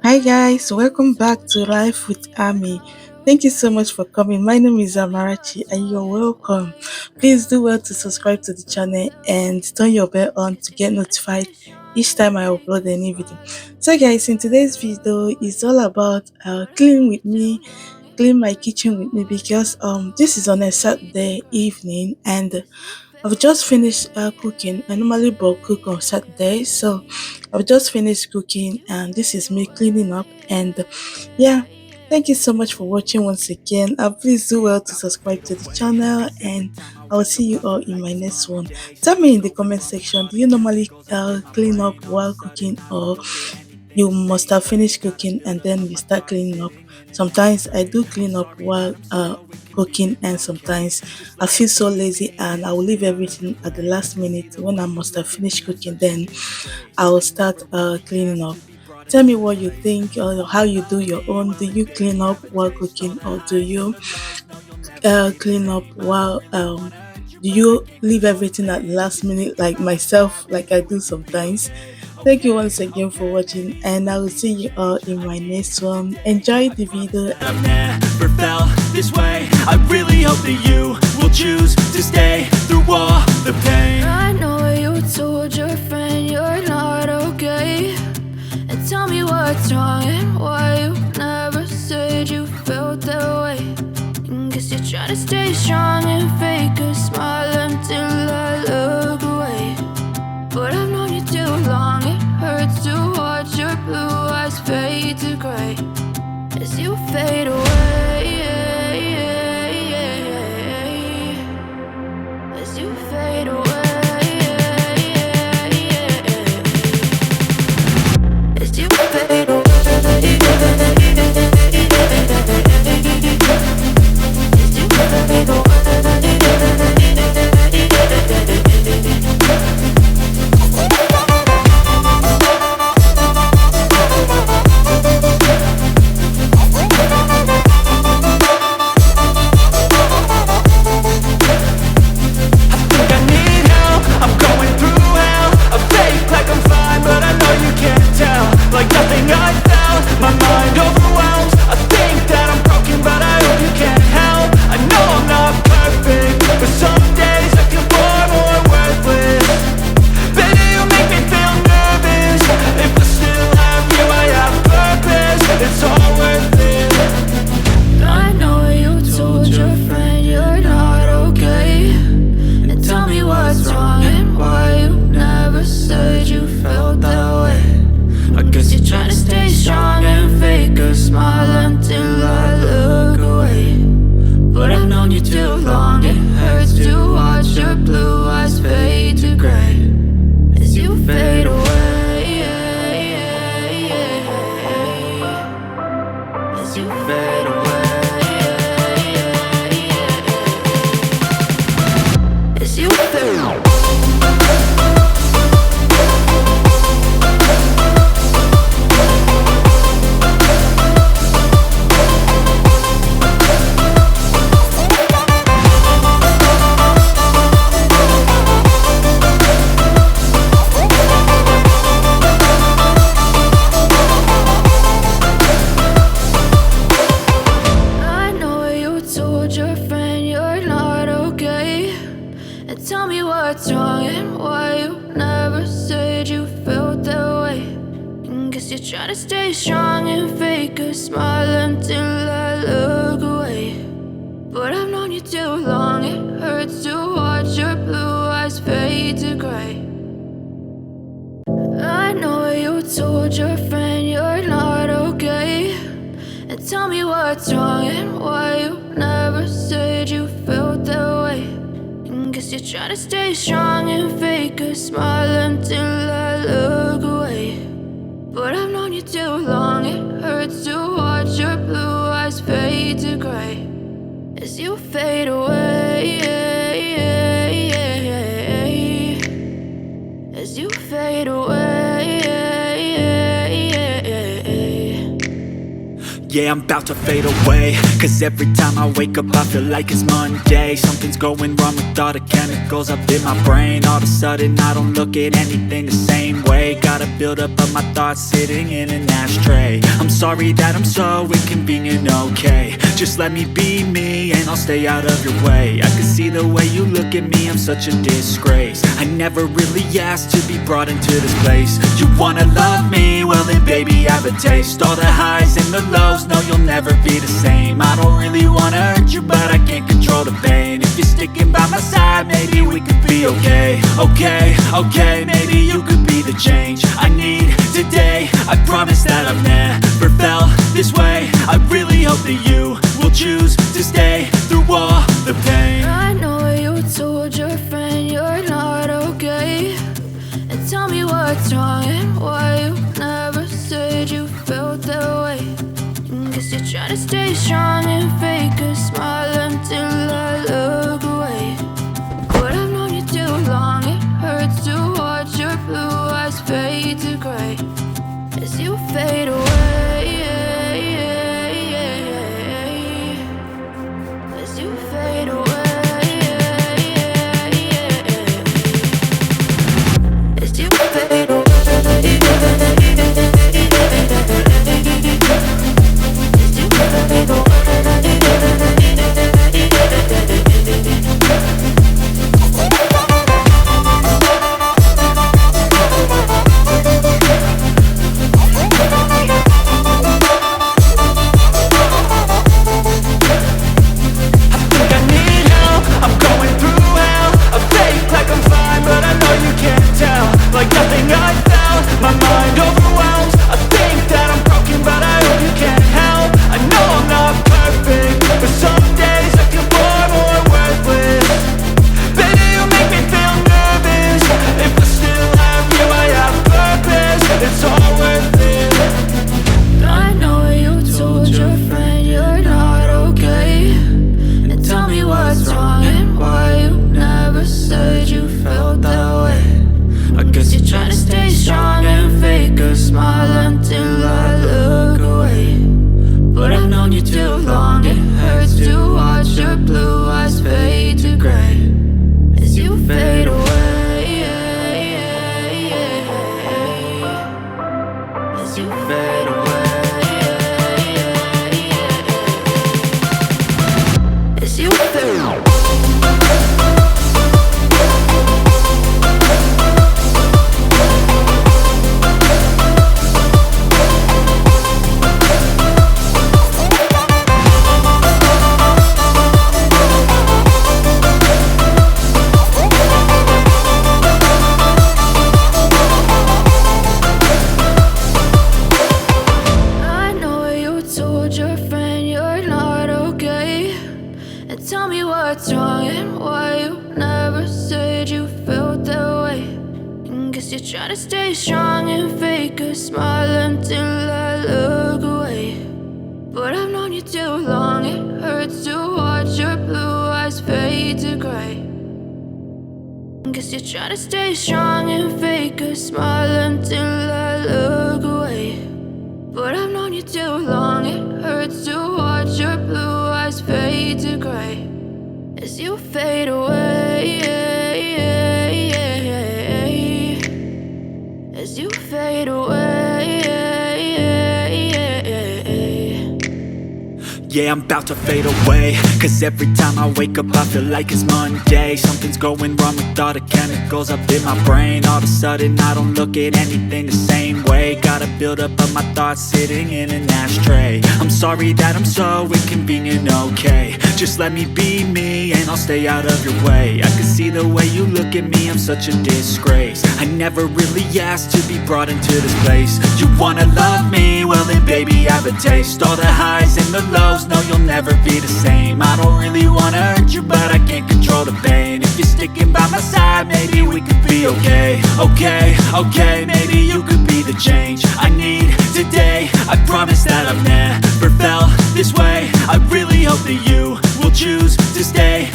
Hi guys, welcome back to Life with Ammy. Thank you so much for coming. My name is Amarachi and you're welcome. Please do well to subscribe to the channel and turn your bell on to get notified each time I upload a new video. So guys, in today's video is all about clean with me, clean my kitchen with me because this is on a Saturday evening and I've just finished cooking. I normally bulk cook on Saturday, so I've just finished cooking and this is me cleaning up. And yeah, thank you so much for watching once again. Please do well to subscribe to the channel and I will see you all in my next one. Tell me in the comment section, do you normally clean up while cooking, or you must have finished cooking and then you start cleaning up? Sometimes I do clean up while cooking, and sometimes I feel so lazy and I will leave everything at the last minute when I must have finished cooking. Then I will start cleaning up. Tell me what you think or how you do your own. Do you clean up while cooking, or do you clean up while do you leave everything at the last minute like myself, like I do sometimes? Thank you once again for watching and I will see you all in my next one. Enjoy the video. I've never felt this way. I really hope that you will choose to stay through all the pain. I know you told your friend you're not okay, and tell me what's wrong and why you never said you felt that way. And guess you're trying to stay strong and fake a smile until I look away. But I've known you too long, it hurts to watch your blue eyes fade to gray as you fade away, as you fade away, as you fade away, as you fade away. Like nothing I found, my mind overwhelms. I think that I'm broken, but I hope you can't help. I know I'm not perfect, but some days I feel far more worthless. Baby, you make me feel nervous. If I still have you, I have purpose. It's all worth it. I know you told your friend you're not okay, and tell me what's wrong and why you never said you felt that way. I guess you're trying to stay strong and fake a smile until I look away. But I've known you too long, it hurts to watch your blue eyes fade to gray as you fade away, as you fade away, as you fade away. Tell me what's wrong and why you never said you felt that way. And guess you're trying to stay strong and fake a smile until I look away. But I've known you too long, it hurts to watch your blue eyes fade to gray. I know you told your friend you're not okay, and tell me what's wrong and why you never said you felt that way. Guess you're trying to stay strong and fake a smile until I look away. But I've known you too long, it hurts to watch your blue eyes fade to gray as you fade away, as you fade away. Yeah, I'm about to fade away, cause every time I wake up I feel like it's Monday. Something's going wrong with all the chemicals up in my brain. All of a sudden I don't look at anything the same way. Got a build up of my thoughts sitting in an ashtray. sorry that I'm so inconvenient, okay? Just let me be me and I'll stay out of your way. I can see the way you look at me, I'm such a disgrace. I never really asked to be brought into this place. You wanna love me? Well then baby, have a taste. All the highs and the lows, no you'll never be the same. I don't really wanna hurt you, but I can't control the pain. If you're sticking by my side, maybe we could be okay. Okay, maybe you could be the change I need today. I promise that I've never felt this way. I really hope that you will choose to stay through all the pain. I know you told your friend you're not okay, and tell me what's wrong and why you never said you felt that way. Guess you're trying to stay strong and fake a smile until I look away. But I've known you too long, it hurts to watch your blue eyes fade to gray as you fade away. As you fade away. As you fade away. Try to stay strong and fake a smile until I look away. But I've known you too long, it hurts to watch your blue eyes fade to gray. Guess you're trying to stay strong and fake a smile until I look away. But I've known you too long, it hurts to watch your blue eyes fade to gray as you fade away. As you fade away. Yeah, I'm about to fade away, cause every time I wake up I feel like it's Monday. Something's going wrong with all the chemicals up in my brain. All of a sudden I don't look at anything the same way. Gotta build up of my thoughts sitting in an ashtray. I'm sorry that I'm so inconvenient, okay? Just let me be me and I'll stay out of your way. I can see the way you look at me, I'm such a disgrace. I never really asked to be brought into this place. You wanna love me? Well then baby, have a taste. All the highs and the lows, no you'll never be the same. I don't really wanna hurt you, but I can't control the pain. If you're sticking by my side, maybe we could be okay. Okay, maybe you could be the change I need today. I promise that I've never felt this way. I really hope that you will choose to stay